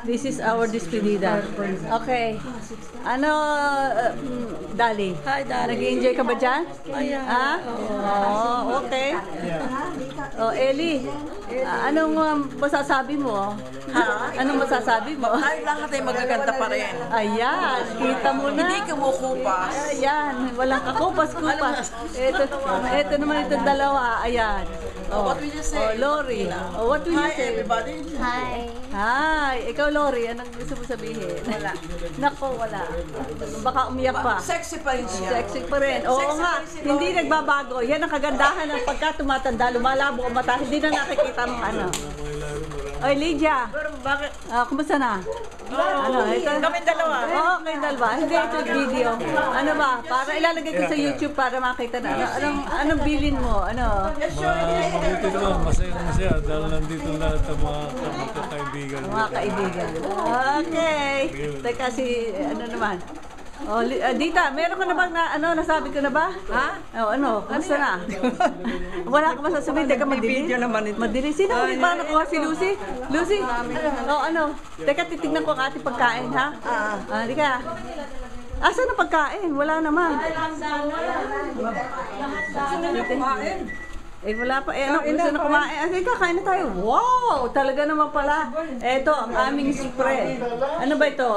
This is our despedida. Okay. Ano, Dali? Hi, Dali. Nag-enjoy ka ba dyan? Ayan. Ha? Oh, okay. Oh, Eli, anong masasabi mo? Ha? Anong masasabi mo? Ay, lahat ay magaganda pa rin. Ayan, kita mo na. Hindi kumukupas. Ayan, walang kakupas-kupas. Ito naman itong dalawa. Ayan. Oh, What will you say? Oh, Lori. Oh, what will you Hi, say? everybody. Hi. Hi. Ikaw, Lori, anong gusto mo sabihin? Wala. Nako, wala. Baka umiyak pa. Sexy pa rin siya. Sexy pa rin. Oo Sexy nga, pa rin si hindi Lori. nagbabago. Yan ang kagandahan ng pagka tumatanda, lumalabo ang mata, hindi na nakikita ng ano. Oy, Lydia. Bakit? Kumusta na? Ano, ito? Kami dalawa. Oo, kayo dalawa. Hindi ito video. Ano ba? Para ilalagay ko sa YouTube para makita na. Anong bilin mo? Ano? Dito naman, masaya dahil nandito lahat ang mga magkakaibigan. Mga kaibigan. Okay. Teka si, ano naman? Oh, Dita, meron ka na bang nasabi ko na ba? Ha? Oh, ano? Kumusta na? Wala ka masasabihin, teka madili. Video naman ito. Madili. Sino? Paano ko si Lucy? Lucy? Oh, ano? Teka, titignan ko ang ating pagkain, ha? Di ka. Asan ang pagkain? Wala naman. Wala pa. Ano, gusto na kumain. Sige, kain na tayo. Wow! Talaga naman pala. Ito, ang aming spread. Ano ba ito?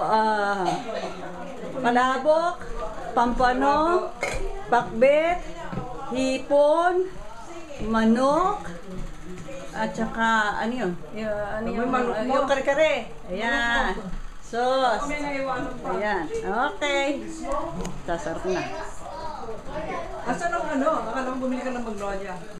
Palabok, pampano, pakbet, hipon, manok, at saka, ano yun? Yung kare-kare. Ayan. Sauce. Ayan. Okay. Sasarap na. Asan ang ano? Akala ko bumili ka ng Magnolia.